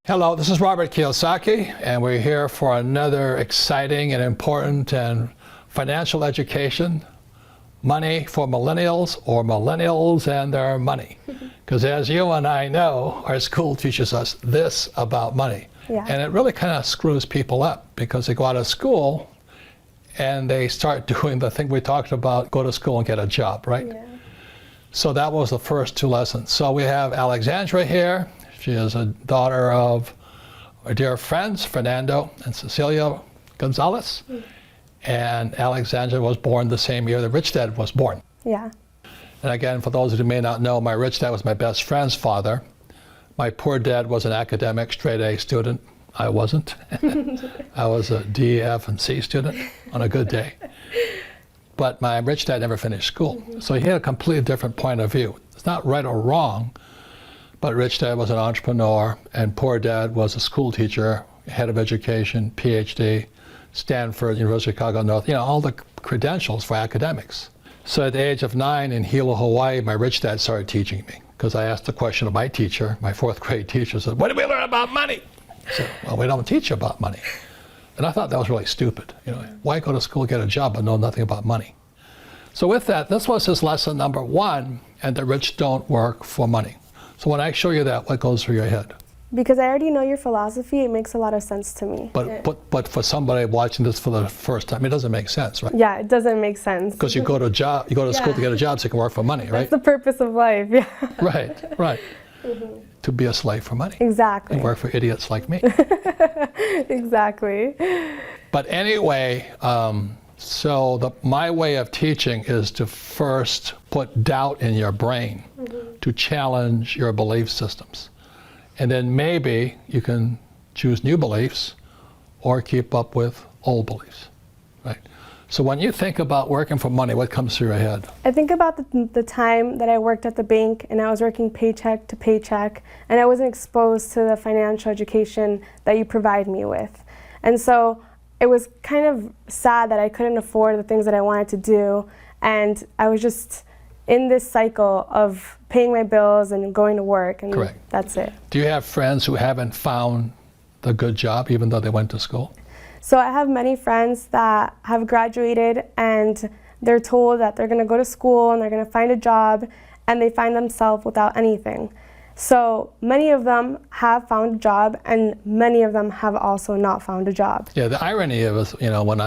Hello, this is Robert Kiyosaki, and we're here for another exciting and important and financial education, money for millennials or millennials and their money. Because as you and I know, our school teaches us this about money. Yeah. And it really kind of screws people up because they go out of school and they start doing the thing we talked about, go to school and get a job, right? Yeah. So that was the first two lessons. So we have Alexandra here. She is a daughter of our dear friends, Fernando and Cecilia Gonzalez. And Alexandra was born the same year that Rich Dad was born. Yeah. And again, for those who may not know, my rich dad was my best friend's father. My poor dad was an academic straight A student. I wasn't. I was a D, F, and C student on a good day. But my rich dad never finished school. So he had a completely different point of view. It's not right or wrong, but rich dad was an entrepreneur, and poor dad was a school teacher, head of education, PhD, Stanford, University of Chicago North, all the credentials for academics. So at the age of 9 in Hilo, Hawaii, my rich dad started teaching me, because I asked the question of my teacher, my 4th grade teacher, said, "What do we learn about money?" I said, "Well, we don't teach you about money." And I thought that was really stupid. Why go to school, get a job, but know nothing about money? So with that, this was his lesson number 1, and the rich don't work for money. So when I show you that, what goes through your head? Because I already know your philosophy, it makes a lot of sense to me. But for somebody watching this for the first time, it doesn't make sense, right? Yeah, it doesn't make sense. Because you go to school to get a job so you can work for money, right? That's the purpose of life, yeah. Right. To be a slave for money. Exactly. And work for idiots like me. Exactly. But anyway, my way of teaching is to first put doubt in your brain, to challenge your belief systems. And then maybe you can choose new beliefs or keep up with old beliefs, right? So when you think about working for money, what comes through your head? I think about the time that I worked at the bank and I was working paycheck to paycheck and I wasn't exposed to the financial education that you provide me with. And so it was kind of sad that I couldn't afford the things that I wanted to do, and I was just in this cycle of paying my bills and going to work, and Correct. That's it. Do you have friends who haven't found the good job even though they went to school? So I have many friends that have graduated and they're told that they're going to go to school and they're going to find a job, and they find themselves without anything. So many of them have found a job, and many of them have also not found a job. Yeah, the irony of it, when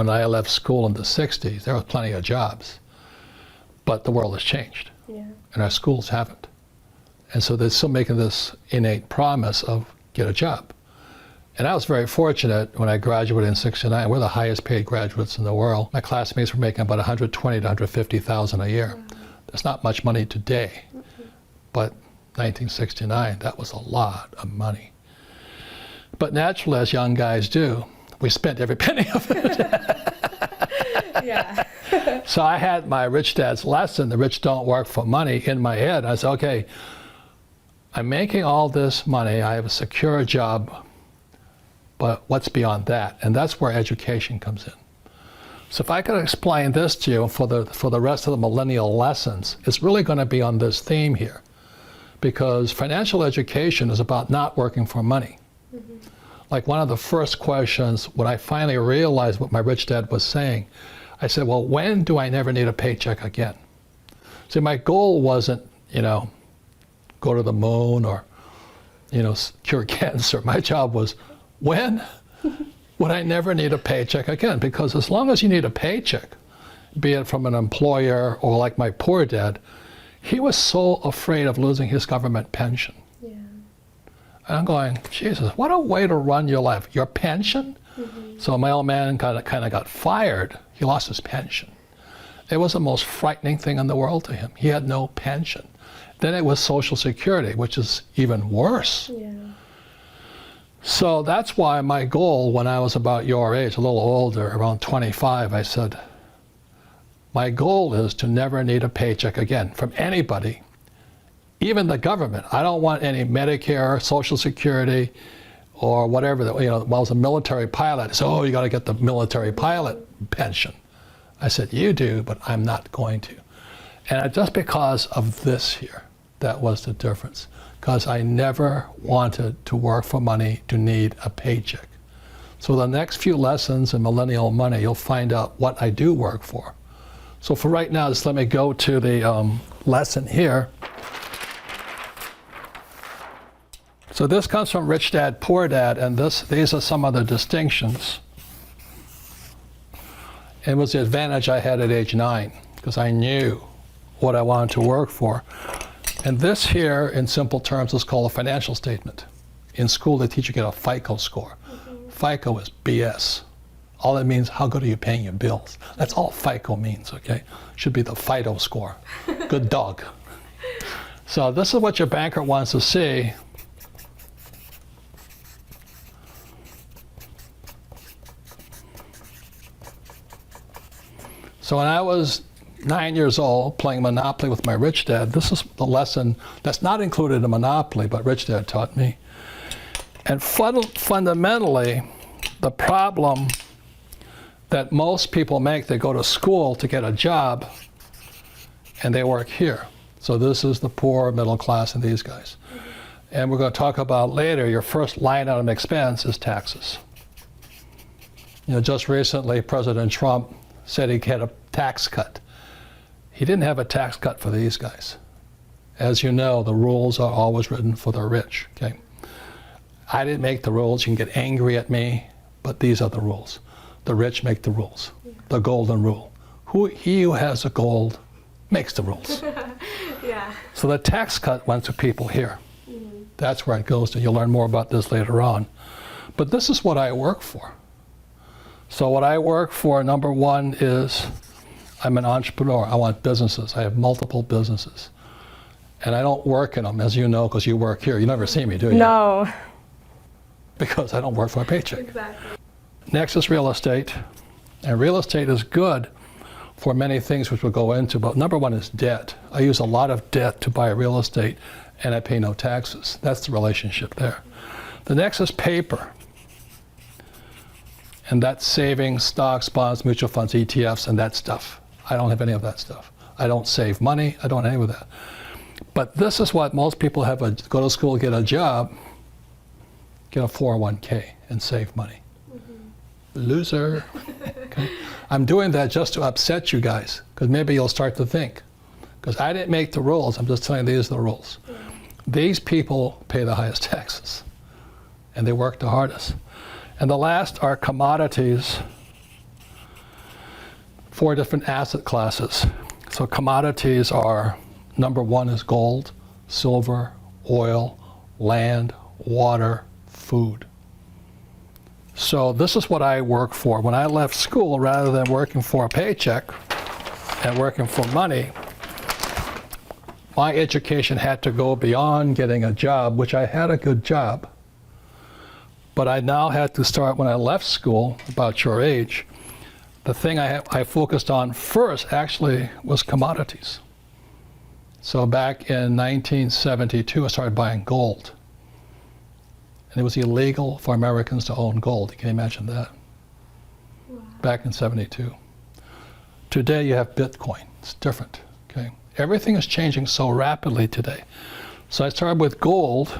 I left school in the 60s, there was plenty of jobs, but the world has changed, and our schools haven't. And so they're still making this innate promise of get a job. And I was very fortunate when I graduated in '69. We're the highest paid graduates in the world. My classmates were making about $120,000 to $150,000 a year. That's not much money today, but 1969, that was a lot of money. But naturally, as young guys do, we spent every penny of it. Yeah. So I had my rich dad's lesson, the rich don't work for money, in my head. I said, okay, I'm making all this money, I have a secure job, but what's beyond that? And that's where education comes in. So if I could explain this to you for the rest of the millennial lessons, it's really going to be on this theme here. Because financial education is about not working for money. Like one of the first questions, when I finally realized what my rich dad was saying, I said, well, when do I never need a paycheck again? See, my goal wasn't, go to the moon or, cure cancer. My job was, when would I never need a paycheck again? Because as long as you need a paycheck, be it from an employer or like my poor dad, he was so afraid of losing his government pension. Yeah. And I'm going, Jesus, what a way to run your life. Your pension? So my old man kind of got fired. He lost his pension. It was the most frightening thing in the world to him. He had no pension. Then it was Social Security, which is even worse. Yeah. So that's why my goal when I was about your age, a little older, around 25, I said, my goal is to never need a paycheck again from anybody, even the government. I don't want any Medicare, Social Security, or whatever. When I was a military pilot, so you got to get the military pilot pension. I said, you do, but I'm not going to. And just because of this here, that was the difference. because I never wanted to work for money to need a paycheck. So the next few lessons in Millennial Money, you'll find out what I do work for. So for right now, just let me go to the lesson here. So this comes from Rich Dad, Poor Dad, and these are some of the distinctions. It was the advantage I had at age 9, because I knew what I wanted to work for. And this here, in simple terms, is called a financial statement. In school, they teach you to get a FICO score. FICO is BS. All it means, how good are you paying your bills? That's all FICO means, okay? Should be the FIDO score. Good dog. So this is what your banker wants to see. So when I was 9 years old, playing Monopoly with my rich dad, this is the lesson that's not included in Monopoly, but Rich Dad taught me. And fundamentally, the problem that most people make, they go to school to get a job, and they work here. So this is the poor, middle class, and these guys. And we're going to talk about later, your first line item expense is taxes. You know, just recently, President Trump said he had a tax cut. He didn't have a tax cut for these guys. As you know, the rules are always written for the rich, okay? I didn't make the rules. You can get angry at me, but these are the rules. The rich make the rules. The golden rule. He who has the gold makes the rules. Yeah. So the tax cut went to people here. That's where it goes to. You'll learn more about this later on. But this is what I work for. So what I work for, number one, is I'm an entrepreneur. I want businesses. I have multiple businesses. And I don't work in them, as you know, because you work here. You never see me, do you? No. Because I don't work for a paycheck. Exactly. Next is real estate. And real estate is good for many things which we'll go into, but number one is debt. I use a lot of debt to buy real estate, and I pay no taxes. That's the relationship there. The next is paper. And that's savings, stocks, bonds, mutual funds, ETFs, and that stuff. I don't have any of that stuff. I don't save money. I don't have any of that. But this is what most people have, go to school, get a job, get a 401k, and save money. Loser. Okay. I'm doing that just to upset you guys, because maybe you'll start to think. Because I didn't make the rules. I'm just telling you these are the rules. These people pay the highest taxes, and they work the hardest. And the last are commodities, 4 different asset classes. So commodities are, number one is gold, silver, oil, land, water, food. So this is what I work for. When I left school, rather than working for a paycheck and working for money, my education had to go beyond getting a job, which I had a good job. But I now had to start, when I left school, about your age, the thing I focused on first actually was commodities. So back in 1972, I started buying gold. And it was illegal for Americans to own gold. Can you imagine that? Wow. Back in 72. Today you have Bitcoin. It's different, okay? Everything is changing so rapidly today. So I started with gold,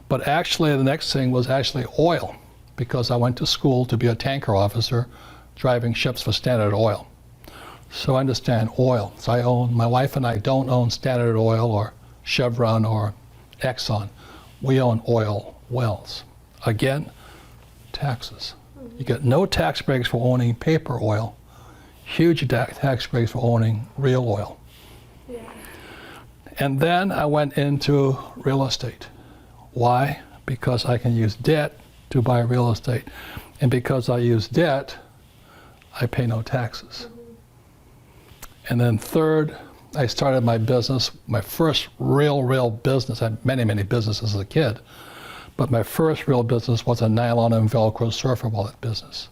but actually the next thing was actually oil, because I went to school to be a tanker officer driving ships for Standard Oil. So I understand oil. So my wife and I don't own Standard Oil or Chevron or Exxon. We own oil wells. Again, taxes. You get no tax breaks for owning paper oil, huge tax breaks for owning real oil. Yeah. And then I went into real estate. Why? Because I can use debt to buy real estate. And because I use debt, I pay no taxes. And then third, I started my business, my first real business. I had many businesses as a kid. But my first real business was a nylon and Velcro surfer wallet business.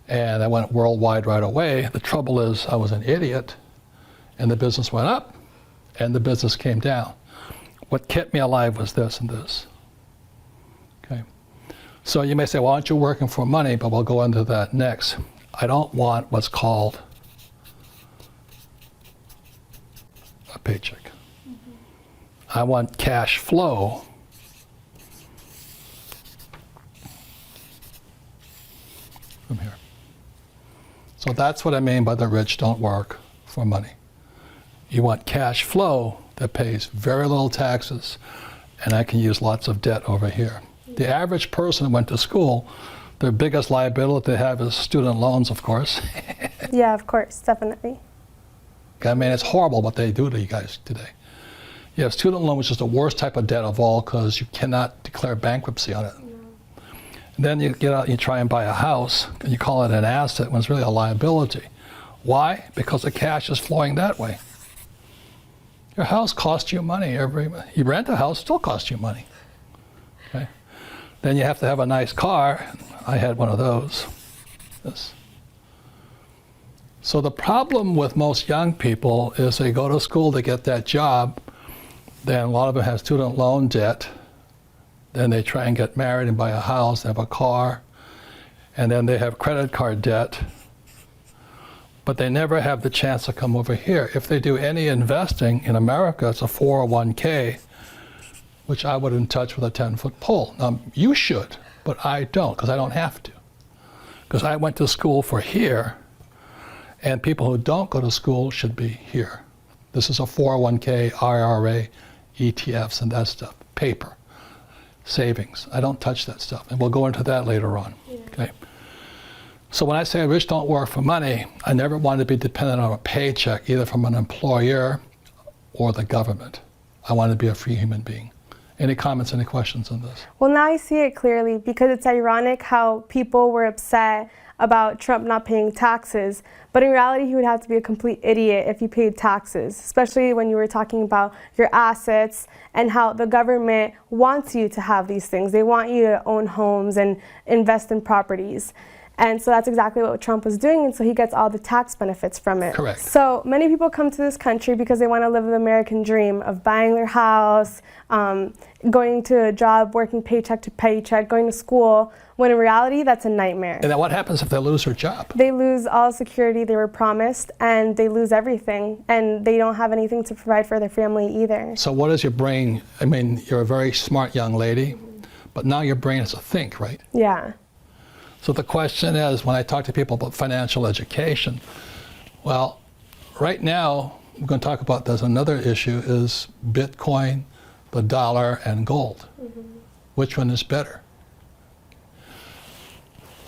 And I went worldwide right away. The trouble is I was an idiot, and the business went up, and the business came down. What kept me alive was this and this. Okay. So you may say, well, aren't you working for money? But we'll go into that next. I don't want what's called a paycheck. I want cash flow. From here. So that's what I mean by the rich don't work for money. You want cash flow that pays very little taxes, and I can use lots of debt over here. The average person who went to school, their biggest liability they have is student loans, of course. Yeah, of course, definitely. I mean, it's horrible what they do to you guys today. You have student loan, which is the worst type of debt of all because you cannot declare bankruptcy on it. And then you get out and you try and buy a house, and you call it an asset when it's really a liability. Why? Because the cash is flowing that way. Your house costs you money you rent a house, it still costs you money. Okay? Then you have to have a nice car. I had one of those. This. So the problem with most young people is they go to school to get that job, then a lot of them have student loan debt, then they try and get married and buy a house, have a car, and then they have credit card debt, but they never have the chance to come over here. If they do any investing in America, it's a 401k, which I wouldn't touch with a 10-foot pole. Now, you should, but I don't, because I don't have to. Because I went to school for here, and people who don't go to school should be here. This is a 401k, IRA, ETFs, and that stuff, paper. Savings. I don't touch that stuff, and we'll go into that later on. Yeah. Okay. So when I say rich don't work for money, I never wanted to be dependent on a paycheck, either from an employer or the government. I wanted to be a free human being. Any comments, any questions on this? Well, now I see it clearly because it's ironic how people were upset about Trump not paying taxes, but in reality he would have to be a complete idiot if he paid taxes, especially when you were talking about your assets and how the government wants you to have these things. They want you to own homes and invest in properties. And so that's exactly what Trump was doing, and so he gets all the tax benefits from it. Correct. So many people come to this country because they want to live the American dream of buying their house, going to a job, working paycheck to paycheck, going to school, when in reality that's a nightmare. And then what happens if they lose their job? They lose all security they were promised, and they lose everything, and they don't have anything to provide for their family either. So what is your brain? I mean, you're a very smart young lady, but now your brain has to think, right? Yeah. So the question is, when I talk to people about financial education, well, right now, we're going to talk about, there's another issue, is Bitcoin, the dollar, and gold. Mm-hmm. Which one is better?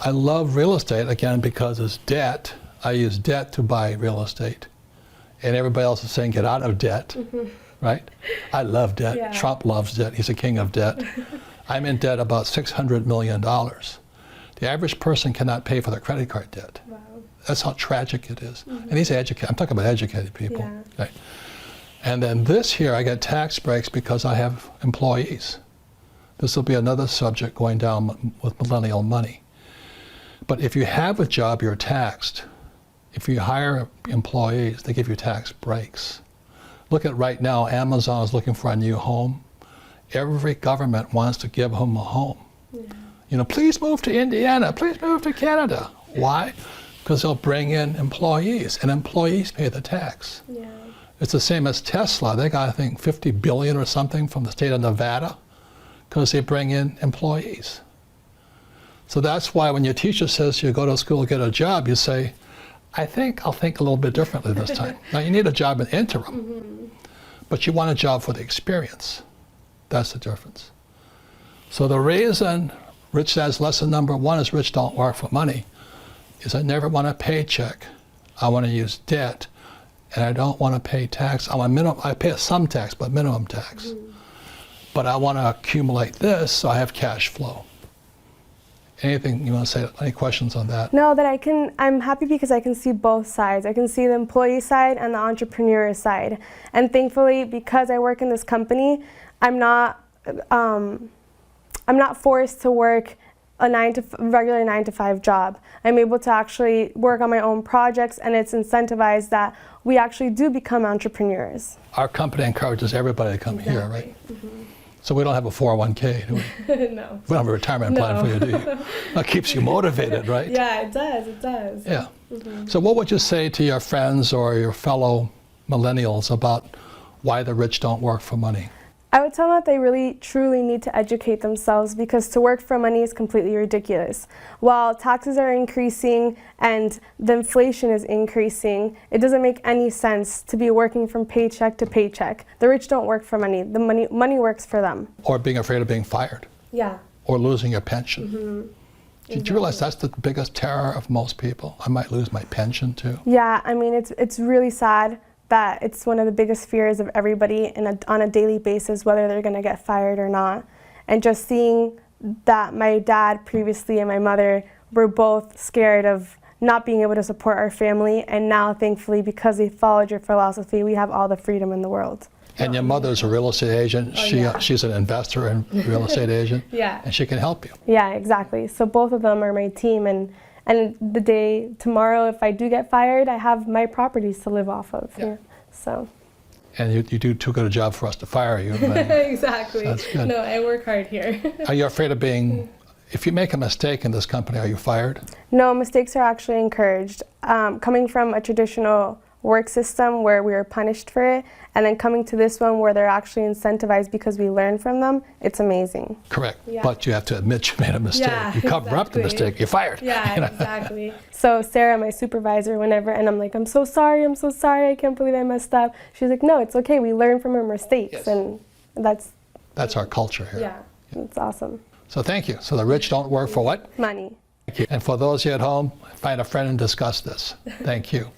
I love real estate, again, because it's debt. I use debt to buy real estate. And everybody else is saying get out of debt, right? I love debt. Yeah. Trump loves debt. He's a king of debt. I'm in debt about $600 million. The average person cannot pay for their credit card debt. Wow. That's how tragic it is. Mm-hmm. And he's educated. I'm talking about educated people. Yeah. Right? And then this here, I get tax breaks because I have employees. This will be another subject going down with millennial money. But if you have a job, you're taxed. If you hire employees, they give you tax breaks. Look at right now, Amazon is looking for a new home. Every government wants to give them a home. Yeah. You know, please move to Indiana, please move to Canada. Why? Because they'll bring in employees, and employees pay the tax. Yeah. It's the same as Tesla. They got, I think, $50 billion or something from the state of Nevada because they bring in employees. So that's why when your teacher says you go to school to get a job, you say, I think I'll think a little bit differently this time. Now, you need a job in interim, but you want a job for the experience. That's the difference. So the reason Rich Dad's lesson number one is rich don't work for money is I never want a paycheck. I want to use debt, and I don't want to pay tax. I pay some tax, but minimum tax. But I want to accumulate this so I have cash flow. Anything you want to say? Any questions on that? No, I'm happy because I can see both sides. I can see the employee side and the entrepreneur side. And thankfully, because I work in this company, I'm not forced to work a regular 9-to-5 job. I'm able to actually work on my own projects, and it's incentivized that we actually do become entrepreneurs. Our company encourages everybody to come here, right? Mm-hmm. So we don't have a 401k, do we? No. We don't have a retirement plan for you, do you? That keeps you motivated, right? Yeah, it does. Yeah. Mm-hmm. So what would you say to your friends or your fellow millennials about why the rich don't work for money? I would tell them that they really truly need to educate themselves, because to work for money is completely ridiculous. While taxes are increasing and the inflation is increasing, it doesn't make any sense to be working from paycheck to paycheck. The rich don't work for money. The money works for them. Or being afraid of being fired. Yeah. Or losing your pension. Did you realize that's the biggest terror of most people? I might lose my pension too. Yeah, I mean, it's really sad that it's one of the biggest fears of everybody on a daily basis, whether they're going to get fired or not. And just seeing that my dad previously and my mother were both scared of not being able to support our family, and now thankfully, because they followed your philosophy, we have all the freedom in the world. And your mother's a real estate agent. She's an investor and real estate agent. Yeah. And she can help you. Yeah, exactly. So both of them are my team, and the day tomorrow, if I do get fired, I have my properties to live off of. Yeah. So. And you do too good a job for us to fire you. Exactly. That's good. No, I work hard here. Are you afraid of being, if you make a mistake in this company, are you fired? No, mistakes are actually encouraged. Coming from a traditional work system where we were punished for it, and then coming to this one where they're actually incentivized because we learn from them, it's amazing. Correct. Yeah. But you have to admit you made a mistake. Yeah, you cover up the exactly. mistake, you're fired. Yeah, exactly. So Sarah, my supervisor, whenever, and I'm like, I'm so sorry, I can't believe I messed up. She's like, no, it's okay, we learn from our mistakes. Yes. And that's our culture here. Yeah, it's awesome. So thank you. So the rich don't work for what? Money. Thank you. And for those of you at home, find a friend and discuss this. Thank you.